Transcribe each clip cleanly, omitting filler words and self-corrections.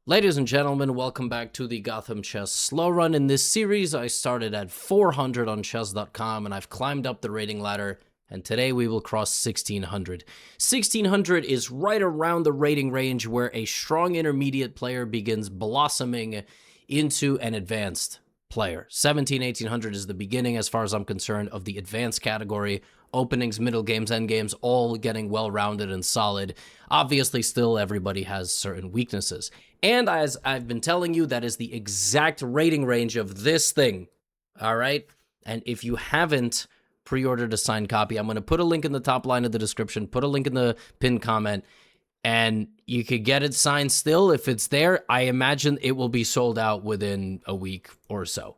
Ladies and gentlemen, welcome back to the Gotham Chess Slow Run. In this series, I started at 400 on chess.com and I've climbed up the rating ladder, and today we will cross 1600. 1600 is right around the rating range where a strong intermediate player begins blossoming into an advanced player. 1800 is the beginning, as far as I'm concerned, of the advanced category. Openings, middle games, end games, all getting well-rounded and solid. Obviously, still everybody has certain weaknesses. And as I've been telling you, that is the exact rating range of this thing, all right? And if you haven't pre-ordered a signed copy, I'm going to put a link in the top line of the description, put a link in the pinned comment, and you could get it signed still. If it's there, I imagine it will be sold out within a week or so.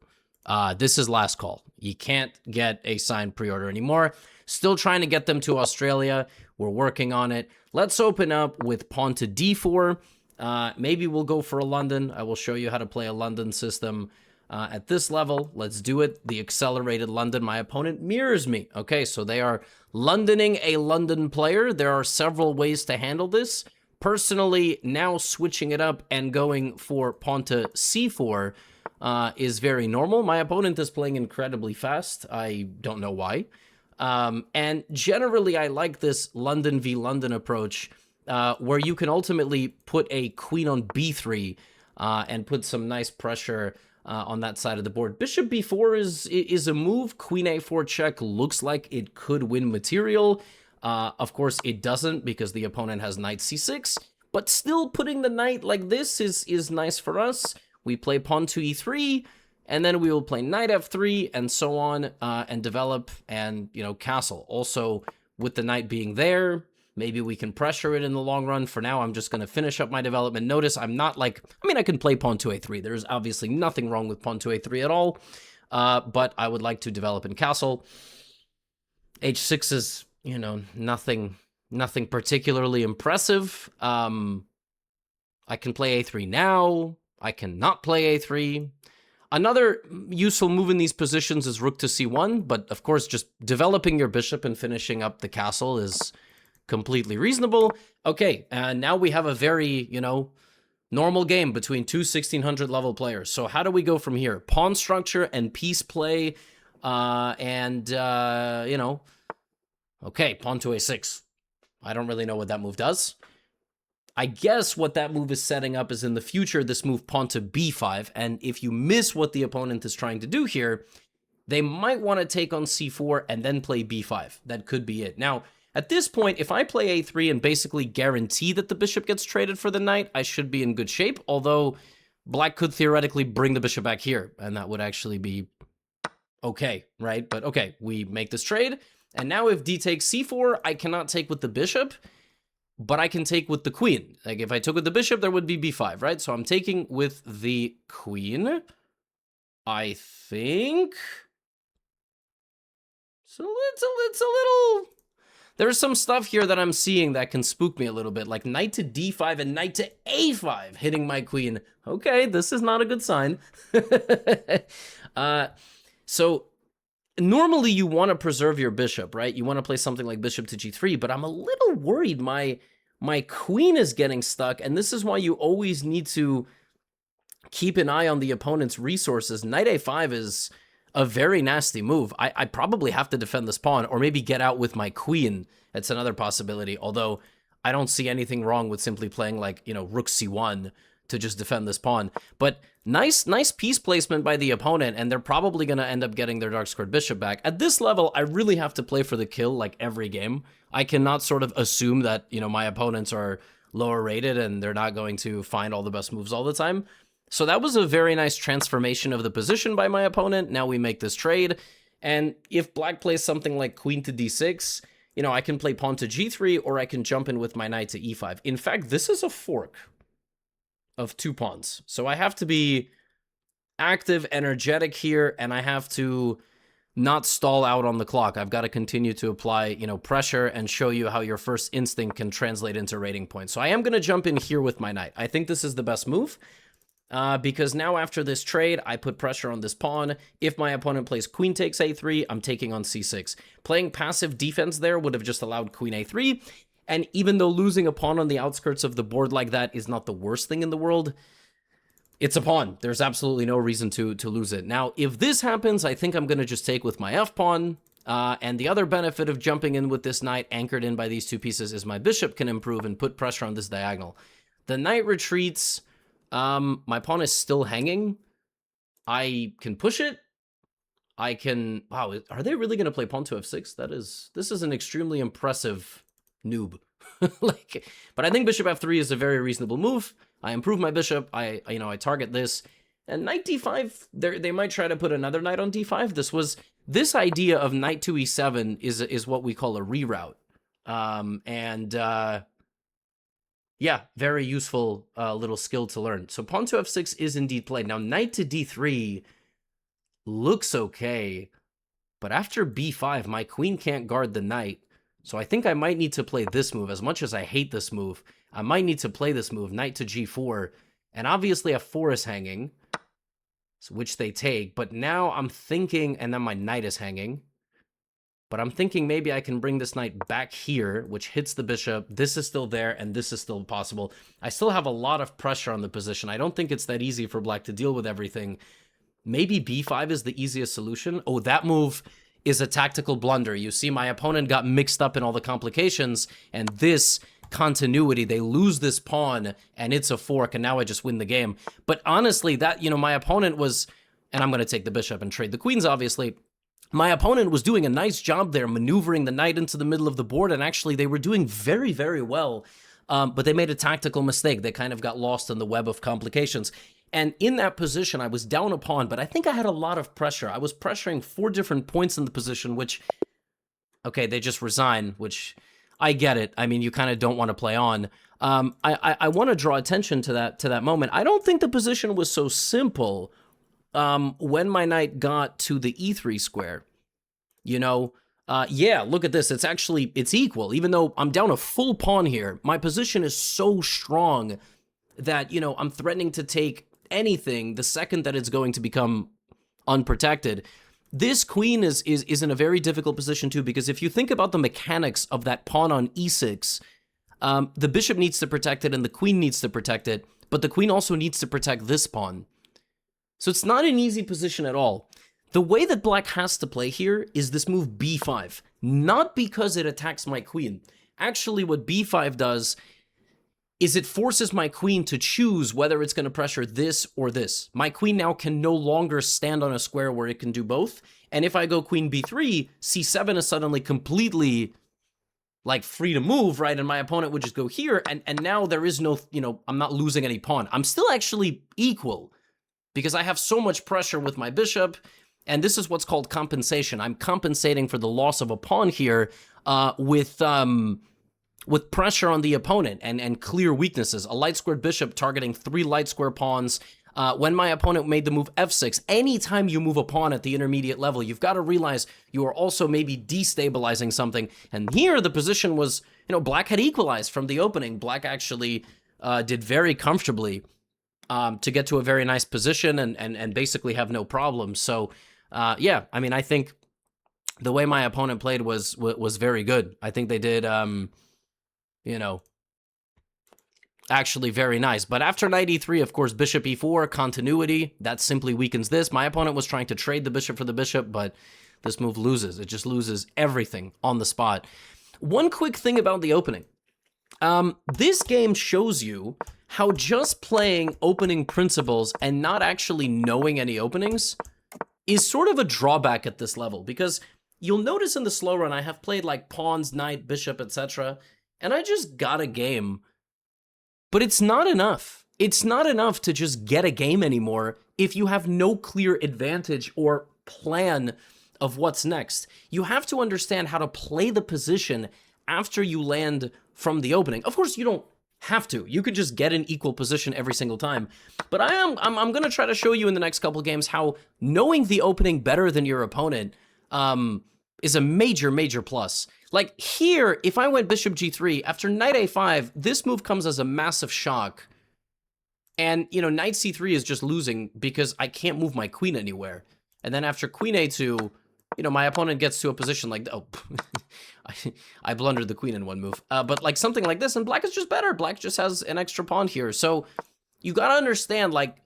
This is last call. You can't get a signed pre-order anymore. Still trying to get them to Australia. We're working on it. Let's open up with pawn to d4. Maybe we'll go for a London. I will show you how to play a London system at this level. Let's do it. The accelerated London. My opponent mirrors me. Okay, so they are Londoning a London player. There are several ways to handle this. Personally, now switching it up and going for pawn to c4 is very normal. My opponent is playing incredibly fast. I don't know why. And generally, I like this London v. London approach, where you can ultimately put a queen on b3 and put some nice pressure on that side of the board. Bishop b4 is a move. Queen a4 check looks like it could win material. Of course, it doesn't because the opponent has knight c6, but still putting the knight like this is nice for us. We play pawn to e3, and then we will play knight f3 and so on, and develop and, castle. Also, with the knight being there, maybe we can pressure it in the long run. For now, I'm just going to finish up my development. Notice I'm not I can play pawn to a3. There's obviously nothing wrong with pawn to a3 at all, but I would like to develop in castle. h6 is, nothing particularly impressive. I can play a3 now. I cannot play a3. Another useful move in these positions is rook to c1, but of course, just developing your bishop and finishing up the castle is completely reasonable. Okay, and now we have a very, normal game between two 1600 level players. So how do we go from here? Pawn structure and piece play, okay, pawn to a6. I don't really know what that move does. I guess what that move is setting up is in the future, this move pawn to b5. And if you miss what the opponent is trying to do here, they might want to take on c4 and then play b5. That could be it. Now, at this point, if I play a3 and basically guarantee that the bishop gets traded for the knight, I should be in good shape. Although black could theoretically bring the bishop back here, and that would actually be okay, right? But okay, we make this trade. And now if d takes c4, I cannot take with the bishop, but I can take with the queen. Like if I took with the bishop, there would be b5, right? So I'm taking with the queen, I think. So it's a little... There's some stuff here that I'm seeing that can spook me a little bit, like knight to d5 and knight to a5, hitting my queen. Okay, this is not a good sign. So normally you want to preserve your bishop, right? You want to play something like bishop to g3, but I'm a little worried my queen is getting stuck, and this is why you always need to keep an eye on the opponent's resources. Knight a5 is a very nasty move. I probably have to defend this pawn, or maybe get out with my queen. That's another possibility, although I don't see anything wrong with simply playing like, rook c1 to just defend this pawn. But nice piece placement by the opponent, and they're probably going to end up getting their dark-squared bishop back. At this level, I really have to play for the kill like every game. I cannot sort of assume that, my opponents are lower rated and they're not going to find all the best moves all the time. So that was a very nice transformation of the position by my opponent. Now we make this trade. And if black plays something like queen to d6, I can play pawn to g3, or I can jump in with my knight to e5. In fact, this is a fork of two pawns. So I have to be active, energetic here, and I have to not stall out on the clock. I've got to continue to apply, pressure and show you how your first instinct can translate into rating points. So I am going to jump in here with my knight. I think this is the best move. Because now after this trade, I put pressure on this pawn. If my opponent plays queen takes a3, I'm taking on c6. Playing passive defense there would have just allowed queen a3. And even though losing a pawn on the outskirts of the board like that is not the worst thing in the world, it's a pawn. There's absolutely no reason to lose it. Now, if this happens, I think I'm going to just take with my f-pawn. And the other benefit of jumping in with this knight anchored in by these two pieces is my bishop can improve and put pressure on this diagonal. The knight retreats. My pawn is still hanging. I can push it. I can... Wow, are they really going to play pawn to f6? This is an extremely impressive noob. But I think bishop f3 is a very reasonable move. I improve my bishop. I target this. And knight d5, they might try to put another knight on d5. This idea of knight to e7 is what we call a reroute. Yeah, very useful little skill to learn. So pawn to f6 is indeed played. Now knight to d3 looks okay, but after b5, my queen can't guard the knight. So I think I might need to play this move. As much as I hate this move, I might need to play this move, knight to g4. And obviously f4 is hanging, which they take. But now I'm thinking, and then my knight is hanging. But I'm thinking maybe I can bring this knight back here, which hits the bishop. This is still there, and this is still possible. I still have a lot of pressure on the position. I don't think it's that easy for black to deal with everything. Maybe b5 is the easiest solution. Oh, that move is a tactical blunder. You see, my opponent got mixed up in all the complications, and this continuity, they lose this pawn, and it's a fork, and now I just win the game. But honestly, that, my opponent was, and I'm going to take the bishop and trade the queens, obviously. My opponent was doing a nice job there, maneuvering the knight into the middle of the board, and actually they were doing very, very well. But they made a tactical mistake. They kind of got lost in the web of complications. And in that position, I was down a pawn, but I think I had a lot of pressure. I was pressuring 4 different points in the position, which, okay, they just resign, which I get it. I mean, you kind of don't want to play on. I want to draw attention to that moment. I don't think the position was so simple when my knight got to the e3 square. Yeah, look at this. It's equal. Even though I'm down a full pawn here, my position is so strong that, I'm threatening to take anything the second that it's going to become unprotected. This queen is in a very difficult position too, because if you think about the mechanics of that pawn on e6, the bishop needs to protect it and the queen needs to protect it, but the queen also needs to protect this pawn. So it's not an easy position at all. The way that black has to play here is this move b5, not because it attacks my queen. Actually, what b5 does is it forces my queen to choose whether it's going to pressure this or this. My queen now can no longer stand on a square where it can do both. And if I go queen b3, c7 is suddenly completely free to move, right? And my opponent would just go here. And now there is no, I'm not losing any pawn. I'm still actually equal because I have so much pressure with my bishop. And this is what's called compensation. I'm compensating for the loss of a pawn here with pressure on the opponent and clear weaknesses. A light squared bishop targeting 3 light square pawns. When my opponent made the move f6, anytime you move a pawn at the intermediate level, you've got to realize you are also maybe destabilizing something. And here the position was, black had equalized from the opening. Black actually did very comfortably to get to a very nice position and basically have no problems. So, yeah, I mean, I think the way my opponent played was very good. I think they did... actually very nice. But after knight e3, of course, bishop e4, continuity, that simply weakens this. My opponent was trying to trade the bishop for the bishop, but this move loses. It just loses everything on the spot. One quick thing about the opening. This game shows you how just playing opening principles and not actually knowing any openings is sort of a drawback at this level, because you'll notice in the slow run, I have played pawns, knight, bishop, etc., and I just got a game. But it's not enough. It's not enough to just get a game anymore if you have no clear advantage or plan of what's next. You have to understand how to play the position after you land from the opening. Of course, you don't have to. You could just get an equal position every single time. But I'm going to try to show you in the next couple games how knowing the opening better than your opponent is a major, major plus. Here, if I went bishop g3, after knight a5, this move comes as a massive shock. And, knight c3 is just losing because I can't move my queen anywhere. And then after queen a2, you know, my opponent gets to a position like, oh, I blundered the queen in one move. But like something like this, and black is just better. Black just has an extra pawn here. So you got to understand, like,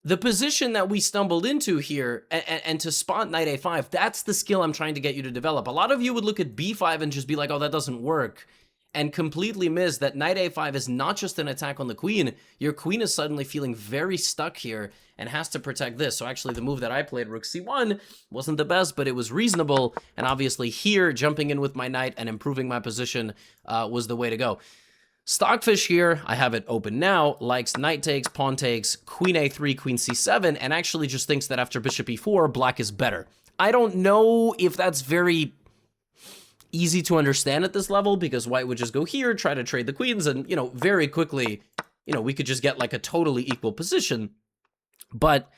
the position that we stumbled into here, and to spot knight a5, that's the skill I'm trying to get you to develop. A lot of you would look at b5 and just be like, oh, that doesn't work, and completely miss that knight a5 is not just an attack on the queen. Your queen is suddenly feeling very stuck here and has to protect this. So actually the move that I played, rook c1, wasn't the best, but it was reasonable. And obviously here, jumping in with my knight and improving my position was the way to go. Stockfish here, I have it open now, likes knight takes, pawn takes, queen a3, queen c7, and actually just thinks that after bishop e4, black is better. I don't know if that's very easy to understand at this level, because white would just go here, try to trade the queens, and, you know, very quickly, you know, we could just get like a totally equal position. But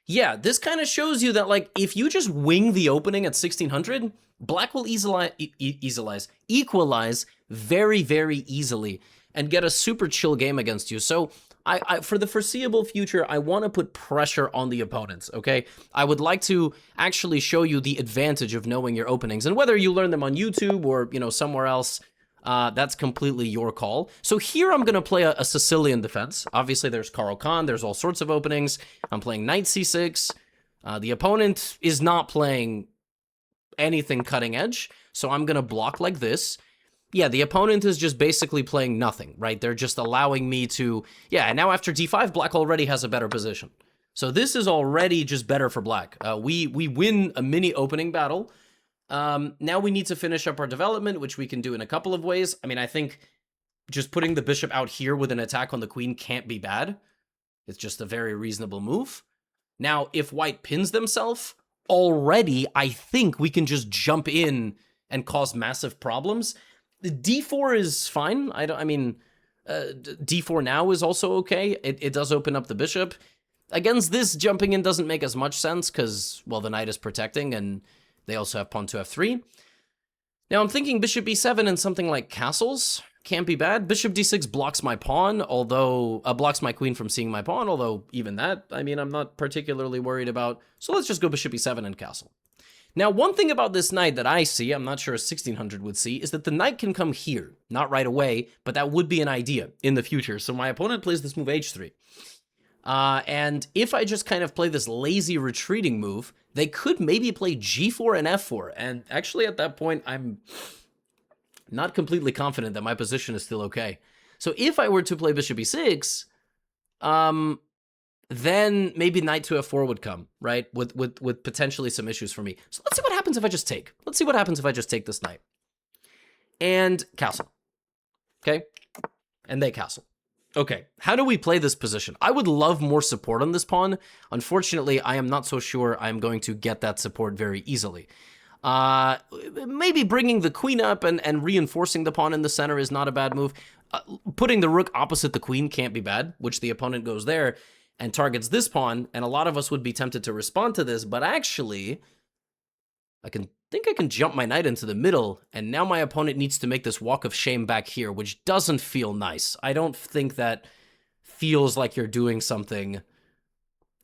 yeah, this kind of shows you that, like, if you just wing the opening at 1600, black will equalize very, very easily and get a super chill game against you. So I for the foreseeable future, I want to put pressure on the opponents, okay? I would like to actually show you the advantage of knowing your openings, and whether you learn them on YouTube or, you know, somewhere else, that's completely your call. So here I'm going to play a Sicilian defense. Obviously, there's Caro Kann. There's all sorts of openings. I'm playing knight c6. The opponent is not playing anything cutting edge, so I'm going to block like this. Yeah, the opponent is just basically playing nothing, right? They're just allowing me to... Yeah, and now after d5, black already has a better position. So this is already just better for black. We win a mini opening battle. Now we need to finish up our development, which we can do in a couple of ways. I mean, I think just putting the bishop out here with an attack on the queen can't be bad. It's just a very reasonable move. Now, if white pins themselves, already I think we can just jump in and cause massive problems. The d4 is fine. D4 now is also okay. It does open up the bishop. Against this, jumping in doesn't make as much sense because, well, the knight is protecting, and they also have pawn to f3. Now I'm thinking bishop e7 and something like castles can't be bad. Bishop d6 blocks my pawn, although blocks my queen from seeing my pawn, although even that, I mean, I'm not particularly worried about. So let's just go bishop e7 and castle. Now, one thing about this knight that I see, I'm not sure 1600 would see, is that the knight can come here. Not right away, but that would be an idea in the future. So my opponent plays this move h3. And if I just kind of play this lazy retreating move, they could maybe play g4 and f4. And actually at that point, I'm not completely confident that my position is still okay. So if I were to play bishop e6, then maybe knight to f4 would come, right? With potentially some issues for me. So let's see what happens if I just take. Let's see what happens if I just take this knight. And castle. Okay? And they castle. Okay, how do we play this position? I would love more support on this pawn. Unfortunately, I am not so sure I'm going to get that support very easily. Maybe bringing the queen up and reinforcing the pawn in the center is not a bad move. Putting the rook opposite the queen can't be bad, which the opponent goes there and targets this pawn, and a lot of us would be tempted to respond to this, but actually, I think I can jump my knight into the middle, and now my opponent needs to make this walk of shame back here, which doesn't feel nice. I don't think that feels like you're doing something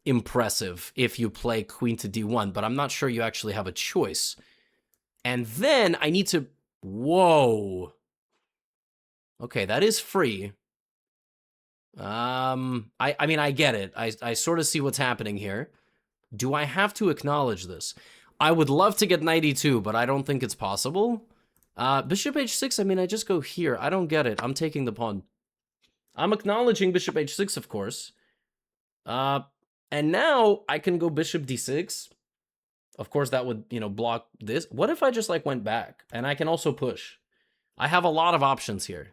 impressive if you play queen to d1, but I'm not sure you actually have a choice. And then I need to... Whoa. Okay, that is free. I mean, I get it. I sort of see what's happening here. Do I have to acknowledge this? I would love to get knight e2, but I don't think it's possible. Bishop h6, I mean, I just go here. I don't get it. I'm taking the pawn. I'm acknowledging bishop h6, of course. And now I can go bishop d6. Of course, that would, you know, block this. What if I just, like, went back? And I can also push. I have a lot of options here.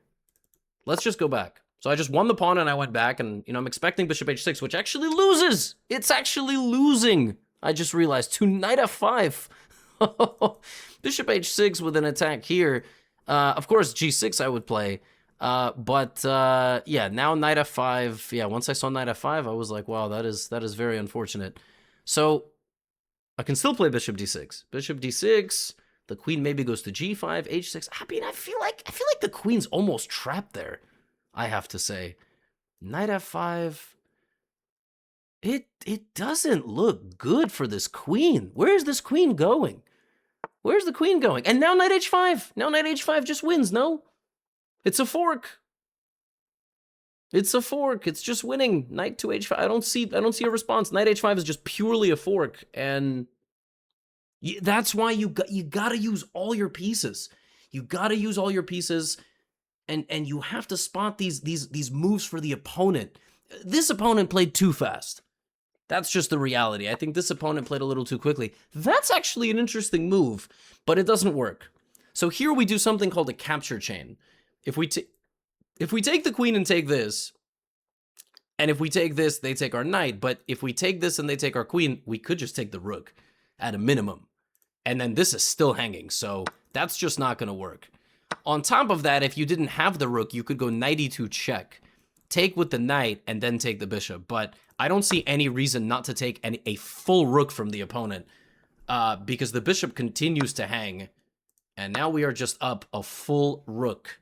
Let's just go back. So I just won the pawn and I went back, and, you know, I'm expecting bishop h6, which actually loses. It's actually losing. I just realized, to knight f5. Bishop h6 with an attack here. Of course, g6 I would play. Yeah, now knight f5. Yeah, once I saw knight f5, I was like, wow, that is very unfortunate. So I can still play bishop d6. Bishop d6. The queen maybe goes to g5, h6. I mean, I feel like the queen's almost trapped there, I have to say. Knight f5. It doesn't look good for this queen. Where's this queen going? Where's the queen going? And now knight h5. Now knight h5 just wins, no? It's a fork. It's a fork. It's just winning. Knight to h5. I don't see a response. Knight h5 is just purely a fork, and that's why you gotta use all your pieces. You gotta use all your pieces, and you have to spot these moves for the opponent. This opponent played too fast. That's just the reality. I think this opponent played a little too quickly. That's actually an interesting move, but it doesn't work. So here we do something called a capture chain. If we take the queen and take this, and if we take this, they take our knight, but if we take this and they take our queen, we could just take the rook at a minimum. And then this is still hanging, so that's just not going to work. On top of that, if you didn't have the rook, you could go knight e2 check, take with the knight, and then take the bishop. But I don't see any reason not to take a full rook from the opponent, because the bishop continues to hang, and now we are just up a full rook.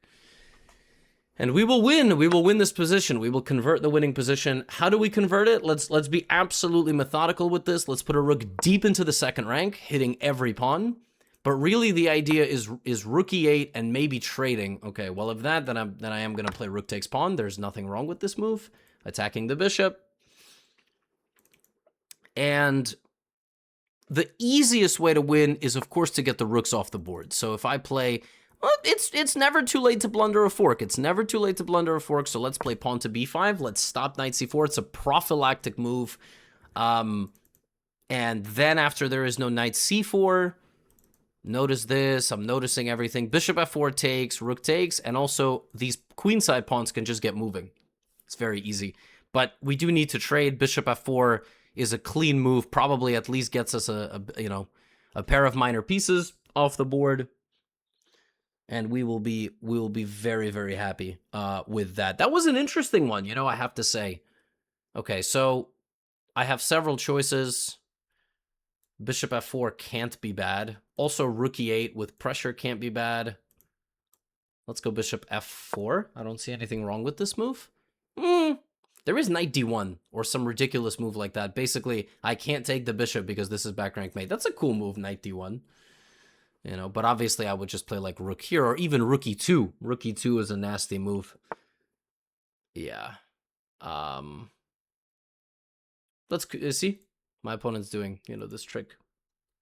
And we will win. We will win this position. We will convert the winning position. How do we convert it? Let's be absolutely methodical with this. Let's put a rook deep into the second rank, hitting every pawn. But really, the idea is rook e8 and maybe trading. Okay, well, if that, then I am going to play rook takes pawn. There's nothing wrong with this move. Attacking the bishop. And the easiest way to win is, of course, to get the rooks off the board. So if I play... Well, it's never too late to blunder a fork. It's never too late to blunder a fork, so let's play pawn to b5. Let's stop knight c4. It's a prophylactic move. And then after there is no knight c4... Notice this, I'm noticing everything. Bishop f4 takes, rook takes, and also these queenside pawns can just get moving. It's very easy. But we do need to trade. Bishop f4 is a clean move, probably at least gets us a pair of minor pieces off the board. And we will be very, very happy with that. That was an interesting one, I have to say. Okay, so I have several choices. Bishop f4 can't be bad. Also, rook e8 with pressure can't be bad. Let's go bishop f4. I don't see anything wrong with this move. There is knight d1 or some ridiculous move like that. Basically, I can't take the bishop because this is back rank mate. That's a cool move, knight d1. But obviously I would just play like rook here or even rook e2. Rook e2 is a nasty move. Yeah. Let's see. My opponent's doing, this trick.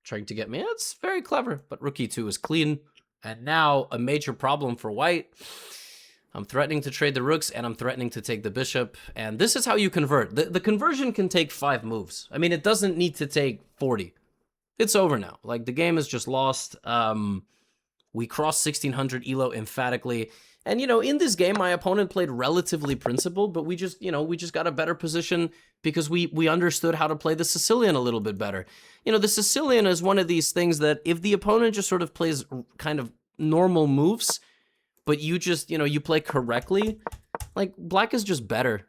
Trying to get me. It's very clever, but rook e2 is clean. And now a major problem for white. I'm threatening to trade the rooks, and I'm threatening to take the bishop. And this is how you convert. The conversion can take 5 moves. I mean, it doesn't need to take 40. It's over now. Like, the game is just lost. We crossed 1600 elo emphatically. And, in this game, my opponent played relatively principled, but we just got a better position because we understood how to play the Sicilian a little bit better. The Sicilian is one of these things that if the opponent just sort of plays kind of normal moves, but you just, you play correctly, like, black is just better,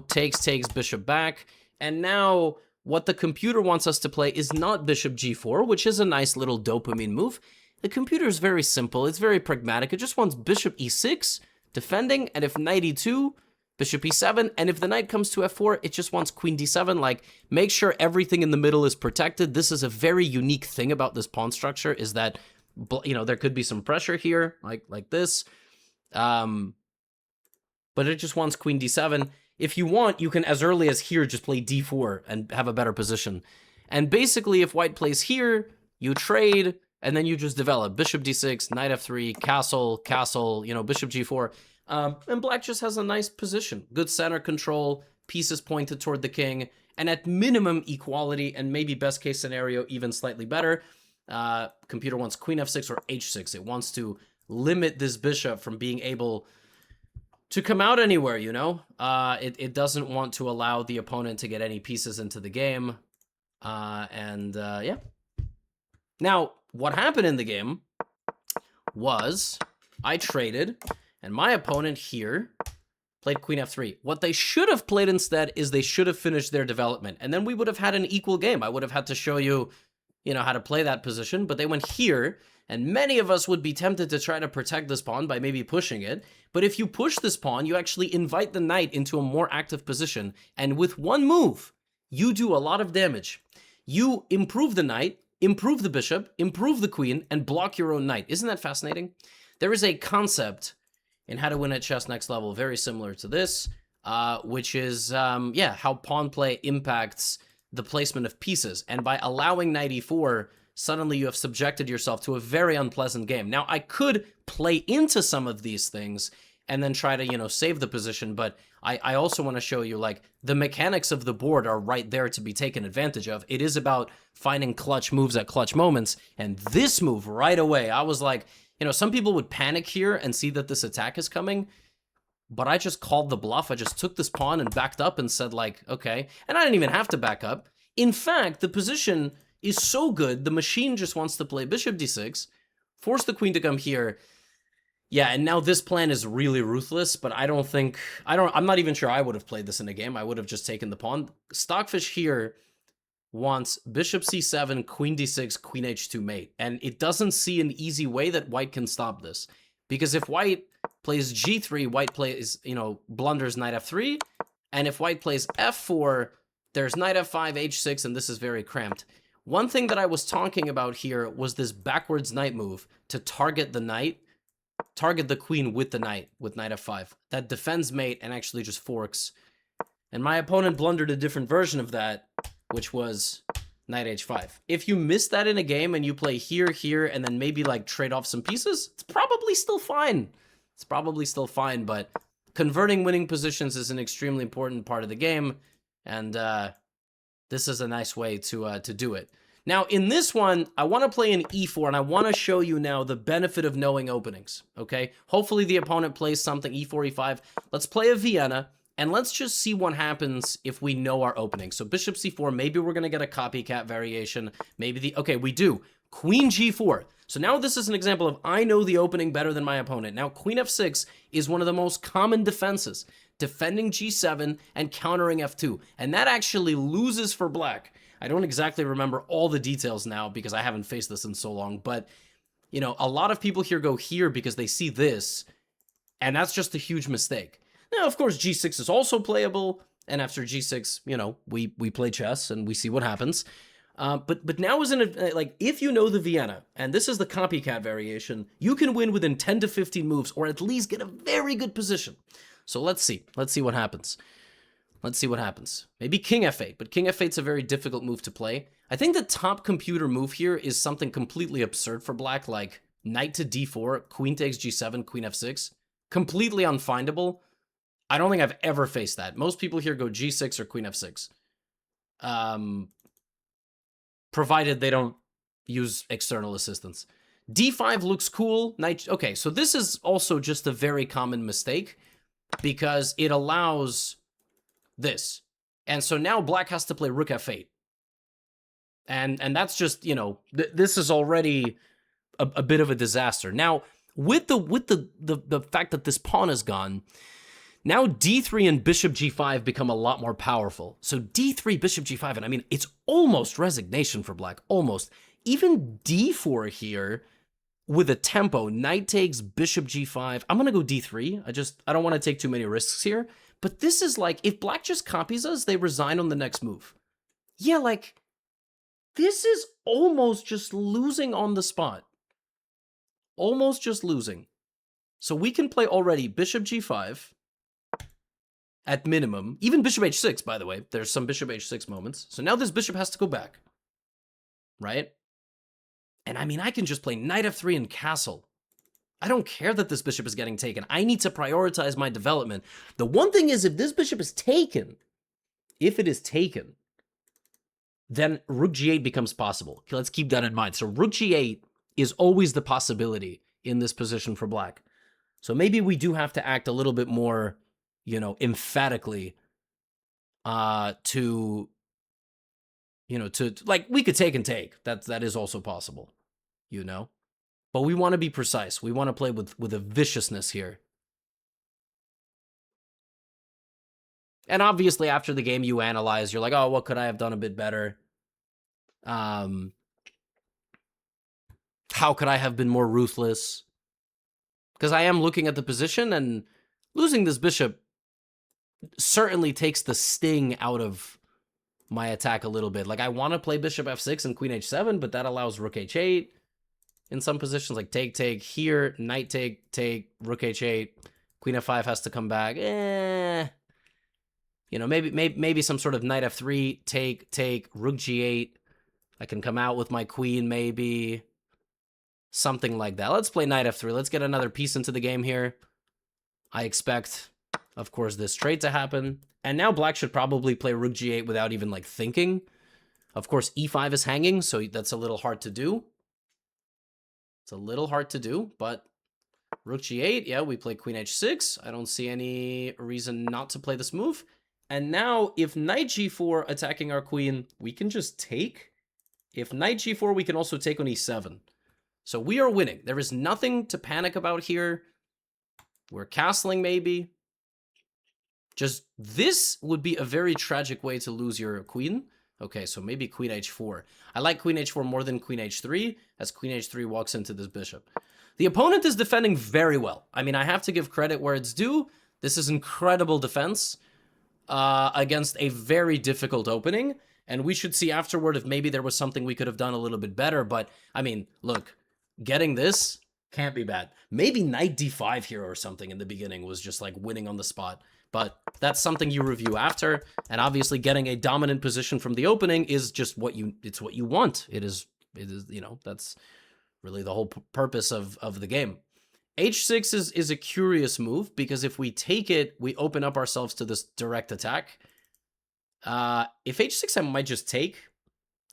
takes, bishop back. And now what the computer wants us to play is not bishop g4, which is a nice little dopamine move. The computer is very simple. It's very pragmatic. It just wants bishop e6, defending, and if knight e2, bishop e7, and if the knight comes to f4, it just wants queen d7. Like, make sure everything in the middle is protected. This is a very unique thing about this pawn structure, is that, there could be some pressure here, like this. But it just wants queen d7. If you want, you can, as early as here, just play d4 and have a better position. And basically, if white plays here, you trade, and then you just develop bishop d6, knight f3, castle, bishop g4. And black just has a nice position. Good center control, pieces pointed toward the king, and at minimum equality, and maybe best case scenario, even slightly better. Computer wants queen f6 or h6. It wants to limit this bishop from being able to come out anywhere, It doesn't want to allow the opponent to get any pieces into the game. Yeah. Now, what happened in the game was I traded, and my opponent here played queen f3. What they should have played instead is they should have finished their development, and then we would have had an equal game. I would have had to show you, how to play that position, but they went here, and many of us would be tempted to try to protect this pawn by maybe pushing it. But if you push this pawn, you actually invite the knight into a more active position, and with one move, you do a lot of damage. You improve the knight, improve the bishop, improve the queen, and block your own knight. Isn't that fascinating? There is a concept in How to Win at Chess Next Level very similar to this, which is, yeah, how pawn play impacts the placement of pieces. And by allowing knight e4, suddenly you have subjected yourself to a very unpleasant game. Now, I could play into some of these things and then try to, save the position, but I also want to show you, like, the mechanics of the board are right there to be taken advantage of. It is about finding clutch moves at clutch moments, and this move right away, I was like, some people would panic here and see that this attack is coming, but I just called the bluff. I just took this pawn and backed up and said, like, okay. And I didn't even have to back up. In fact, the position is so good, the machine just wants to play bishop d6, force the queen to come here. Yeah, and now this plan is really ruthless, but I'm not even sure I would have played this in a game. I would have just taken the pawn. Stockfish here wants bishop c7, queen d6, queen h2 mate. And it doesn't see an easy way that white can stop this. Because if white plays g3, white plays, blunders knight f3. And if white plays f4, there's knight f5, h6, and this is very cramped. One thing that I was talking about here was this backwards knight move to target the knight, target the queen with the knight, with knight f5. That defends mate and actually just forks. And my opponent blundered a different version of that, which was knight h5. If you miss that in a game and you play here, here, and then maybe like trade off some pieces, it's probably still fine. It's probably still fine, but converting winning positions is an extremely important part of the game, and this is a nice way to do it. Now, in this one, I want to play an e4, and I want to show you now the benefit of knowing openings, okay? Hopefully the opponent plays something, e4, e5. Let's play a Vienna, and let's just see what happens if we know our opening. So bishop c4, maybe we're going to get a copycat variation. Okay, we do. Queen g4. So now this is an example of I know the opening better than my opponent. Now, queen f6 is one of the most common defenses, defending g7 and countering f2. And that actually loses for black. I don't exactly remember all the details now because I haven't faced this in so long, but, a lot of people here go here because they see this, and that's just a huge mistake. Now, of course, g6 is also playable, and after g6, we play chess and we see what happens. But now isn't it, like, if you know the Vienna, and this is the copycat variation, you can win within 10 to 15 moves, or at least get a very good position. So let's see what happens. Let's see what happens. Maybe king f8, but king f8's a very difficult move to play. I think the top computer move here is something completely absurd for black, like knight to d4, queen takes g7, queen f6. Completely unfindable. I don't think I've ever faced that. Most people here go g6 or queen f6. Provided they don't use external assistance. d5 looks cool. Knight. Okay, so this is also just a very common mistake because it allows this. And so now black has to play rook f8. And that's just, this is already a bit of a disaster. Now, with the fact that this pawn is gone, now d3 and bishop g5 become a lot more powerful. So d3, bishop g5, and I mean, it's almost resignation for black, almost. Even d4 here with a tempo, knight takes bishop g5. I'm going to go d3. I don't want to take too many risks here. But this is like, if black just copies us, they resign on the next move. Yeah, like, this is almost just losing on the spot. Almost just losing. So we can play already bishop g5 at minimum. Even bishop h6, by the way. There's some bishop h6 moments. So now this bishop has to go back. Right? And I mean, I can just play knight f3 and castle. I don't care that this bishop is getting taken. I need to prioritize my development. The one thing is, if this bishop is taken, then rook g8 becomes possible. Okay, let's keep that in mind. So rook g8 is always the possibility in this position for black. So maybe we do have to act a little bit more, emphatically to like, we could take and take. That is also possible, But we want to be precise. We want to play with a viciousness here. And obviously, after the game, you analyze. You're like, oh, what could I have done a bit better? How could I have been more ruthless? Because I am looking at the position, and losing this bishop certainly takes the sting out of my attack a little bit. Like, I want to play bishop f6 and queen h7, but that allows rook h8 in some positions, like take here, knight take, rook h8, queen f5 has to come back. You know, maybe some sort of knight f3, take, rook g8. I can come out with my queen, maybe. Something like that. Let's play knight f3. Let's get another piece into the game here. I expect, of course, this trade to happen. And now black should probably play rook g8 without even, like, thinking. Of course, e5 is hanging, so that's a little hard to do. It's a little hard to do, but rook g8, yeah, we play queen h6. I don't see any reason not to play this move. And now, if knight g4 attacking our queen, we can just take. If knight g4, we can also take on e7. So we are winning. There is nothing to panic about here. We're castling, maybe. Just, this would be a very tragic way to lose your queen. Okay, so maybe queen h4. I like queen h4 more than queen h3, as queen h3 walks into this bishop. The opponent is defending very well. I mean, I have to give credit where it's due. This is incredible defense against a very difficult opening. And we should see afterward if maybe there was something we could have done a little bit better. But, I mean, look, getting this can't be bad. Maybe knight d5 here or something in the beginning was just like winning on the spot. But that's something you review after. And obviously getting a dominant position from the opening is just what you want. It is, you know, that's really the whole purpose of the game. h6 is a curious move because if we take it, we open up ourselves to this direct attack. If h6, I might just take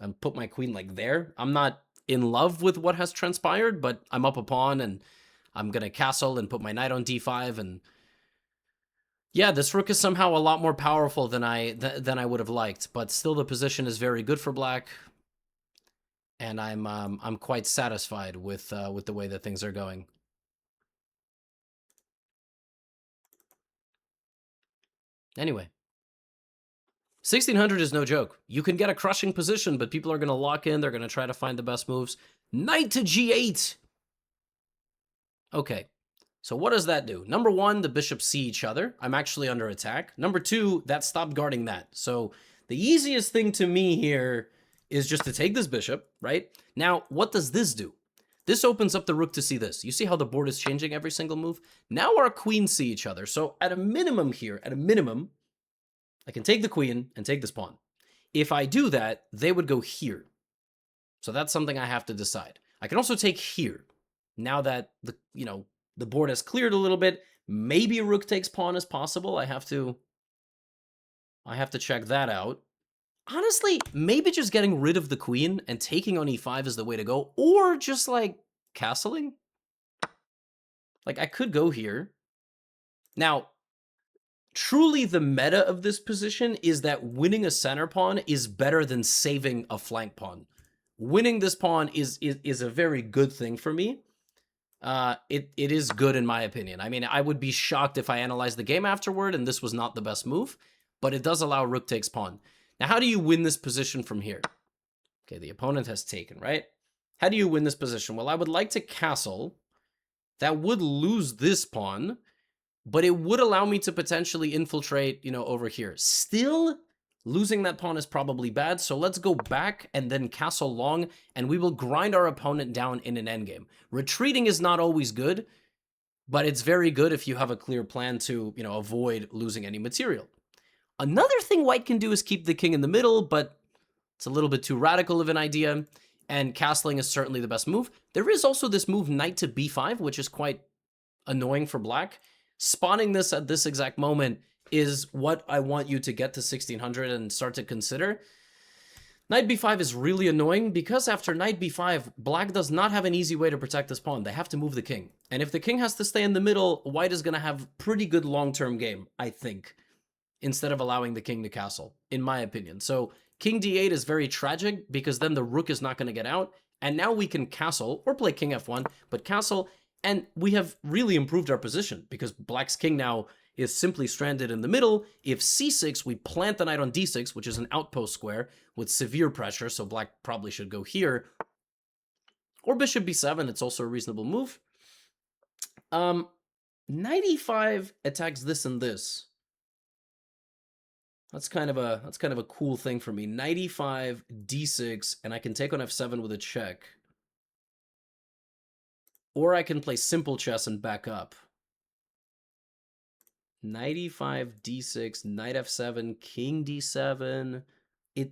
and put my queen like there. I'm not in love with what has transpired, but I'm up a pawn and I'm going to castle and put my knight on d5. And yeah, this rook is somehow a lot more powerful than I would have liked, but still the position is very good for black. And I'm quite satisfied with the way that things are going. Anyway, 1600 is no joke. You can get a crushing position, but people are going to lock in. They're going to try to find the best moves. Knight to g8. Okay, so what does that do? Number one, the bishops see each other. I'm actually under attack. Number two, that stopped guarding that. So the easiest thing to me here is just to take this bishop, right? Now, what does this do? This opens up the rook to see this. You see how the board is changing every single move? Now our queens see each other. So at a minimum here, I can take the queen and take this pawn. If I do that, they would go here. So that's something I have to decide. I can also take here. Now that the board has cleared a little bit, maybe a rook takes pawn is possible. I have to check that out. Honestly, maybe just getting rid of the queen and taking on e5 is the way to go, or just like castling. Like I could go here. Now, truly the meta of this position is that winning a center pawn is better than saving a flank pawn. Winning this pawn is a very good thing for me. It is good in my opinion. I mean, I would be shocked if I analyzed the game afterward and this was not the best move, but it does allow rook takes pawn. Now, how do you win this position from here? Okay, the opponent has taken, right? How do you win this position? Well, I would like to castle. That would lose this pawn, but it would allow me to potentially infiltrate, over here. Still, losing that pawn is probably bad, so let's go back and then castle long, and we will grind our opponent down in an endgame. Retreating is not always good, but it's very good if you have a clear plan to, avoid losing any material. Another thing white can do is keep the king in the middle, but it's a little bit too radical of an idea, and castling is certainly the best move. There is also this move knight to b5, which is quite annoying for black. Spawning this at this exact moment is what I want you to get to 1600 and start to consider. Knight b5 is really annoying because after knight b5, black does not have an easy way to protect this pawn. They have to move the king. And if the king has to stay in the middle, white is going to have pretty good long-term game, I think, instead of allowing the king to castle, in my opinion. So king d8 is very tragic because then the rook is not going to get out. And now we can castle or play king f1, but castle. And we have really improved our position because black's king now is simply stranded in the middle. If c6, we plant the knight on d6, which is an outpost square with severe pressure, so black probably should go here. Or bishop b7, it's also a reasonable move. Knight e5 attacks this and this. That's kind of a cool thing for me. Knight e5, d6, and I can take on f7 with a check. Or I can play simple chess and back up. Knight e5, d6, knight f7, king d7.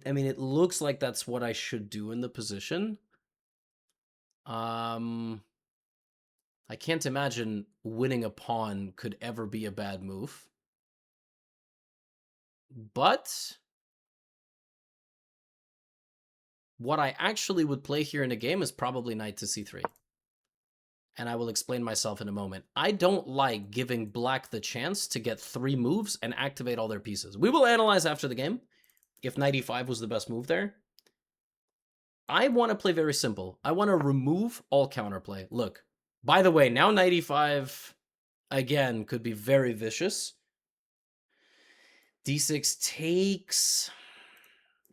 I mean, it looks like that's what I should do in the position. I can't imagine winning a pawn could ever be a bad move. But what I actually would play here in a game is probably knight to c3. And I will explain myself in a moment. I don't like giving black the chance to get 3 moves and activate all their pieces. We will analyze after the game if knight e5 was the best move there. I want to play very simple. I want to remove all counterplay. Look, by the way, now knight e5, again, could be very vicious. d6 takes.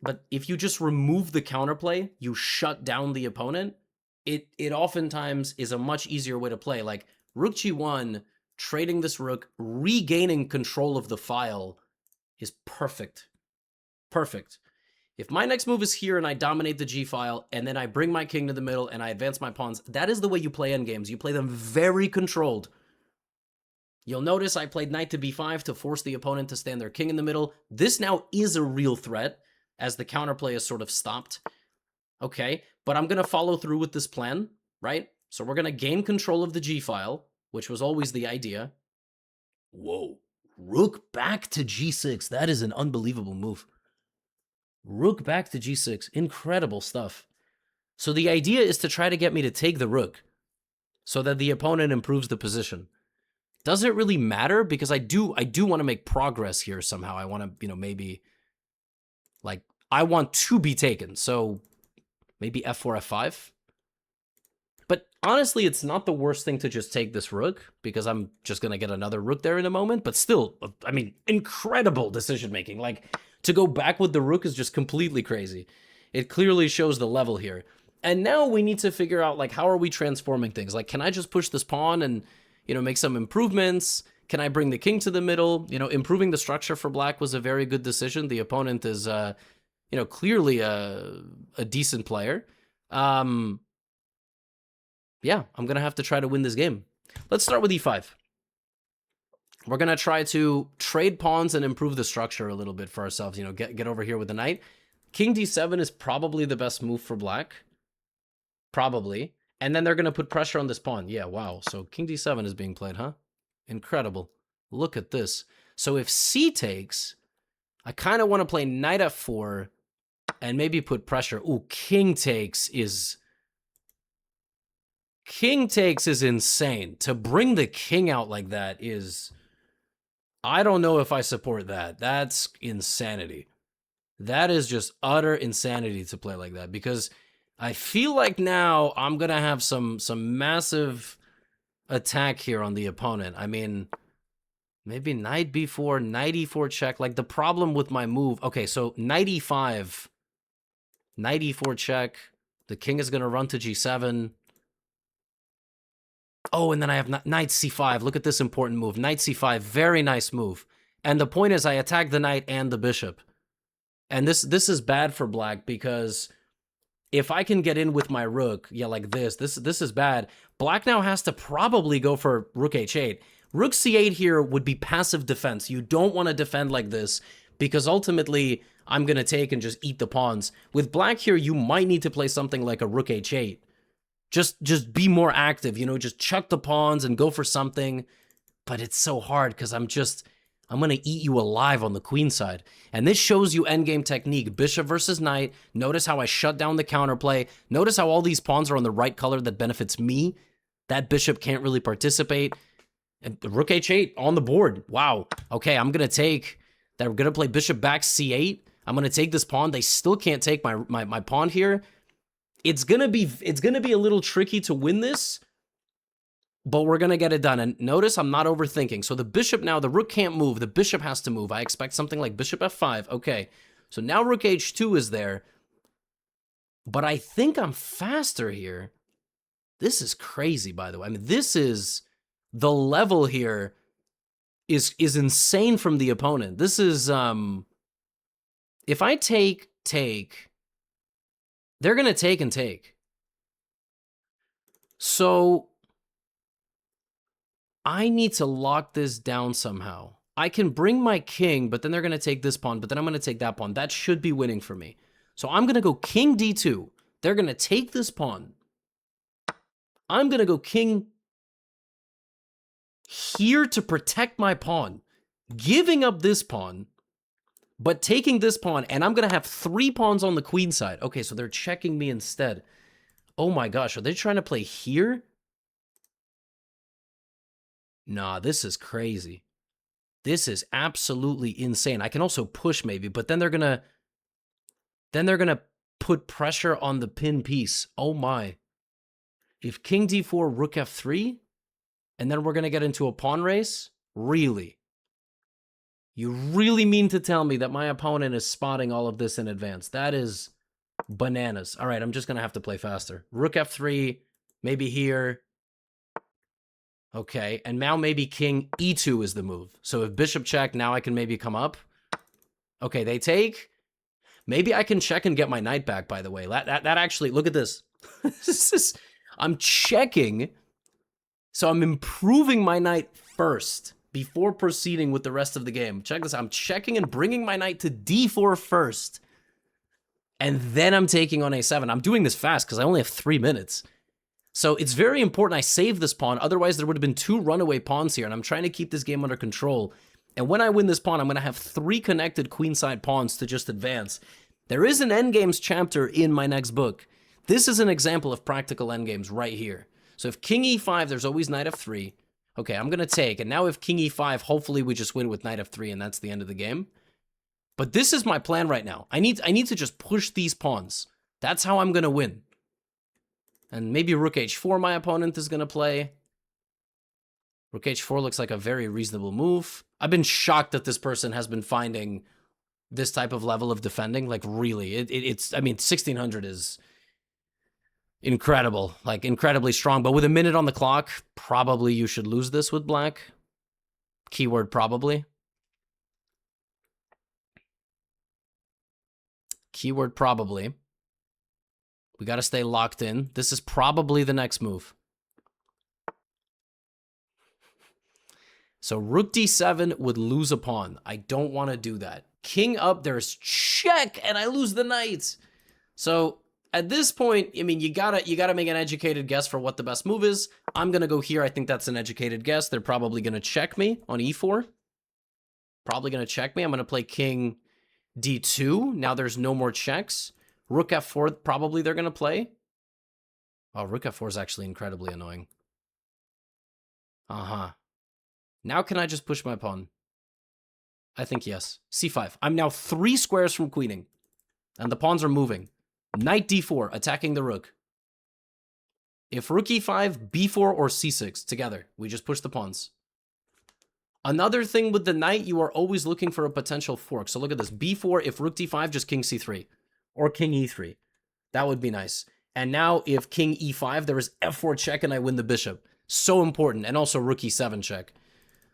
But if you just remove the counterplay, you shut down the opponent. It oftentimes is a much easier way to play. Like rook g1, trading this rook, regaining control of the file is perfect. Perfect. If my next move is here and I dominate the g file, and then I bring my king to the middle and I advance my pawns, that is the way you play endgames. You play them very controlled. You'll notice I played knight to b5 to force the opponent to stand their king in the middle. This now is a real threat, as the counterplay is sort of stopped. Okay, but I'm going to follow through with this plan, right? So we're going to gain control of the g file, which was always the idea. Whoa, rook back to g6. That is an unbelievable move. Rook back to g6. Incredible stuff. So the idea is to try to get me to take the rook so that the opponent improves the position. Does it really matter? Because I do want to make progress here somehow. I want to, maybe, like, I want to be taken. So maybe f4, f5. But honestly, it's not the worst thing to just take this rook, because I'm just going to get another rook there in a moment. But still, I mean, incredible decision-making. Like, to go back with the rook is just completely crazy. It clearly shows the level here. And now we need to figure out, like, how are we transforming things? Like, can I just push this pawn and, make some improvements? Can I bring the king to the middle? Improving the structure for black was a very good decision. The opponent is, clearly a decent player. Yeah, I'm going to have to try to win this game. Let's start with e5. We're going to try to trade pawns and improve the structure a little bit for ourselves. Get over here with the knight. King d7 is probably the best move for black. Probably. And then they're going to put pressure on this pawn. Yeah, wow. So king d7 is being played, huh? Incredible. Look at this. So if c takes, I kind of want to play knight f4 and maybe put pressure. Ooh, king takes is insane. To bring the king out like that is, I don't know if I support that. That's insanity. That is just utter insanity to play like that, because I feel like now I'm going to have some massive attack here on the opponent. I mean, maybe knight b4, knight e4 check. Like, the problem with my move, okay, so knight e5, knight e4 check. The king is going to run to g7. Oh, and then I have knight c5. Look at this important move. Knight c5, very nice move. And the point is I attack the knight and the bishop. And this is bad for black, because if I can get in with my rook, yeah, like this is bad. Black now has to probably go for rook h8. Rook c8 here would be passive defense. You don't want to defend like this, because ultimately I'm going to take and just eat the pawns. With black here, you might need to play something like a rook h8. Just be more active, just chuck the pawns and go for something. But it's so hard, because I'm going to eat you alive on the queen side. And this shows you endgame technique. Bishop versus knight. Notice how I shut down the counterplay. Notice how all these pawns are on the right color that benefits me. That bishop can't really participate. And rook h8 on the board. Wow. Okay, I'm going to take that. We're going to play bishop back c8. I'm going to take this pawn. They still can't take my pawn here. It's going to be a little tricky to win this, but we're going to get it done. And notice I'm not overthinking. So the bishop now, the rook can't move. The bishop has to move. I expect something like bishop f5. Okay, so now rook h2 is there. But I think I'm faster here. This is crazy, by the way. I mean, this is, the level here is insane from the opponent. This is, If I take, they're going to take and take. So I need to lock this down somehow. I can bring my king, but then they're going to take this pawn, but then I'm going to take that pawn. That should be winning for me. So I'm going to go king d2. They're going to take this pawn. I'm going to go king here to protect my pawn, giving up this pawn, but taking this pawn, and I'm going to have 3 pawns on the queen side. Okay, so they're checking me instead. Oh my gosh, are they trying to play here? Nah, this is crazy. This is absolutely insane. I can also push maybe, but then they're going to put pressure on the pin piece. Oh my. If king d4, rook f3, and then we're going to get into a pawn race? Really? You really mean to tell me that my opponent is spotting all of this in advance? That is bananas. All right, I'm just going to have to play faster. Rook f3, maybe here. Okay, and now maybe king e2 is the move. So if bishop check, now I can maybe come up. Okay, they take. Maybe I can check and get my knight back, by the way. That actually, look at this. I'm checking. So I'm improving my knight first before proceeding with the rest of the game. Check this. I'm checking and bringing my knight to d4 first. And then I'm taking on a7. I'm doing this fast because I only have 3 minutes. So it's very important I save this pawn. Otherwise, there would have been 2 runaway pawns here. And I'm trying to keep this game under control. And when I win this pawn, I'm going to have 3 connected queenside pawns to just advance. There is an endgames chapter in my next book. This is an example of practical endgames right here. So if king e5, there's always knight f3. Okay, I'm going to take. And now if king e5, hopefully we just win with knight f3 and that's the end of the game. But this is my plan right now. I need to just push these pawns. That's how I'm going to win. And maybe rook h4 my opponent is going to play. Rook h4 looks like a very reasonable move. I've been shocked that this person has been finding this type of level of defending. Like, really, it's, I mean, 1600 is incredible, like incredibly strong. But with a minute on the clock, probably you should lose this with black. Keyword probably. Keyword probably. We got to stay locked in. This is probably the next move. So rook d7 would lose a pawn. I don't want to do that. King up, there's check, and I lose the knight. So at this point, I mean, you gotta make an educated guess for what the best move is. I'm gonna go here. I think that's an educated guess. They're probably gonna check me on e4. Probably gonna check me. I'm gonna play king d2. Now there's no more checks. Rook f4, probably they're gonna play. Oh, rook f4 is actually incredibly annoying. Uh-huh. Now can I just push my pawn? I think yes. c5. I'm now 3 squares from queening. And the pawns are moving. Knight d4, attacking the rook. If rook e5, b4, or c6 together, we just push the pawns. Another thing with the knight, you are always looking for a potential fork. So look at this. b4, if rook d5, just king c3. Or king e3. That would be nice. And now if king e5, there is f4 check and I win the bishop. So important. And also rook e7 check.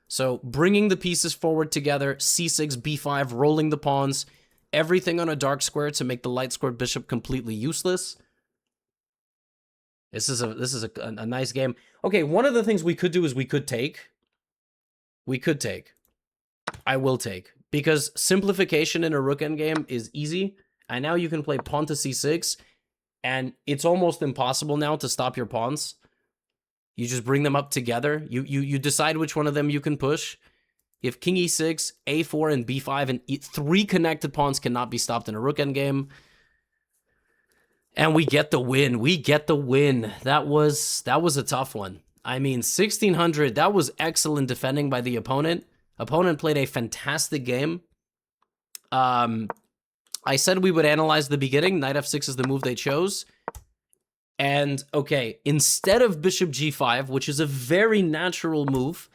So bringing the pieces forward together, c6, b5, rolling the pawns, everything on a dark square to make the light squared bishop completely useless. This is a nice game. Okay, one of the things we could do is we could take. I will take. Because simplification in a rook endgame is easy. And now you can play pawn to c6. And it's almost impossible now to stop your pawns. You just bring them up together. You decide which one of them you can push. If king e6, a4, and b5, and 3 connected pawns cannot be stopped in a rook endgame. And we get the win. We get the win. That was a tough one. I mean, 1600, that was excellent defending by the opponent. Opponent played a fantastic game. I said we would analyze the beginning. Knight f6 is the move they chose. And, okay, instead of bishop g5, which is a very natural move,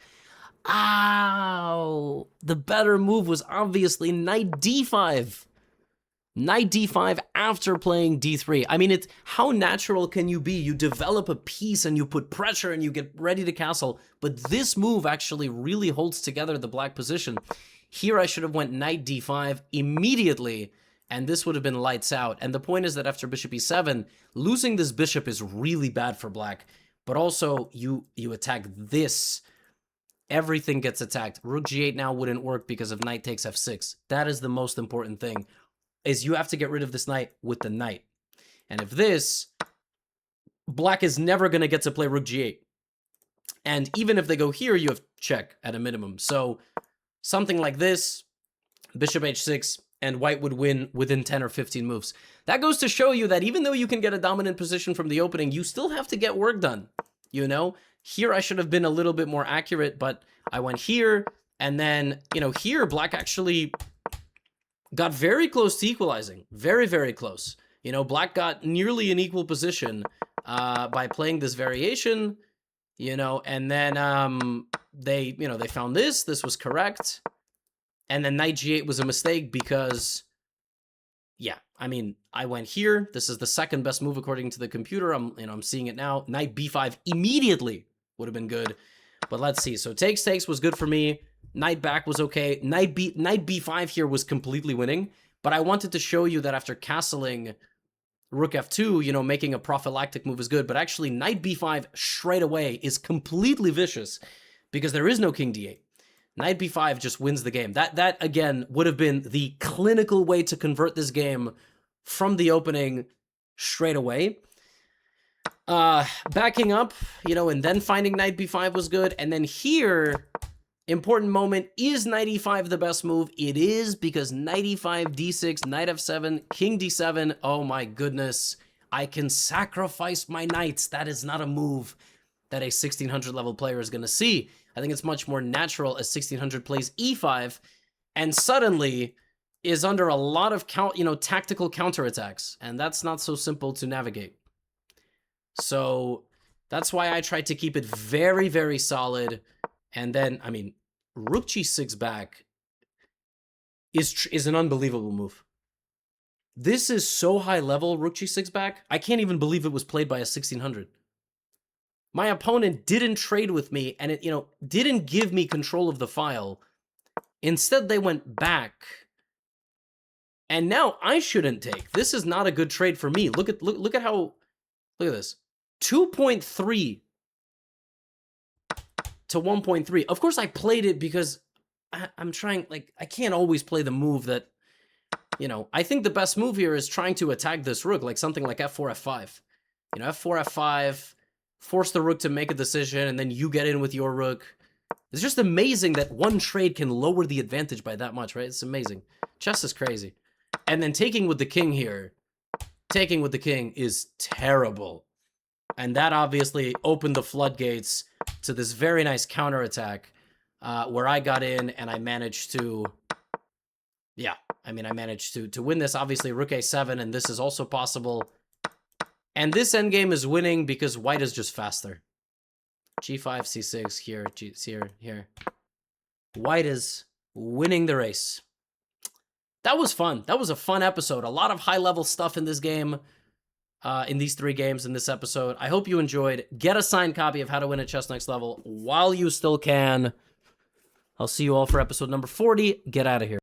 the better move was obviously knight d5. Knight d5 after playing d3. I mean, it's how natural can you be? You develop a piece and you put pressure and you get ready to castle. But this move actually really holds together the black position. Here I should have went knight d5 immediately, and this would have been lights out. And the point is that after bishop e7, losing this bishop is really bad for black. But also, you attack this, everything gets attacked. Rook g8 now wouldn't work because of knight takes f6. That is the most important thing, is you have to get rid of this knight with the knight. And if this, black is never going to get to play rook g8. And even if they go here, you have check at a minimum. So something like this, bishop h6, and white would win within 10 or 15 moves. That goes to show you that even though you can get a dominant position from the opening, you still have to get work done, you know? Here I should have been a little bit more accurate, but I went here, and then, you know, here black actually got very close to equalizing. Very, very close. You know, black got nearly an equal position by playing this variation, you know, and then they found this. This was correct. And then knight g8 was a mistake because, yeah, I mean, I went here. This is the second best move according to the computer. I'm seeing it now. Knight b5 immediately would have been good. But let's see. So takes was good for me. Knight back was okay. Knight b5 here was completely winning. But I wanted to show you that after castling rook f2, you know, making a prophylactic move is good. But actually, knight b5 straight away is completely vicious because there is no king d8. Knight b5 just wins the game. That again, would have been the clinical way to convert this game from the opening straight away. Backing up, you know, and then finding knight b5 was good. And then here, important moment, is knight e5 the best move? It is, because knight e5, d6, knight f7, king d7. Oh my goodness. I can sacrifice my knights. That is not a move that a 1600 level player is going to see. I think it's much more natural as 1600 plays e5 and suddenly is under a lot of tactical counterattacks, and that's not so simple to navigate. So that's why I tried to keep it very, very solid. And then, I mean, rook g6 back is an unbelievable move. This is so high level, rook g6 back. I can't even believe it was played by a 1600. My opponent didn't trade with me, and it, didn't give me control of the file. Instead, they went back. And now I shouldn't take. This is not a good trade for me. Look at this. 2.3 to 1.3. Of course, I played it because I'm trying, I can't always play the move that, I think the best move here is trying to attack this rook, like something like f4, f5. F4, f5, force the rook to make a decision, and then you get in with your rook. It's just amazing that one trade can lower the advantage by that much, right? It's amazing. Chess is crazy. And then taking with the king here, taking with the king is terrible. And that obviously opened the floodgates to this very nice counterattack where I got in and I managed to, I managed to win this. Obviously, rook a7, and this is also possible. And this endgame is winning because white is just faster. g5, c6, here. White is winning the race. That was fun. That was a fun episode. A lot of high-level stuff in this game, in these 3 games in this episode. I hope you enjoyed. Get a signed copy of How to Win at Chess Next Level while you still can. I'll see you all for episode number 40. Get out of here.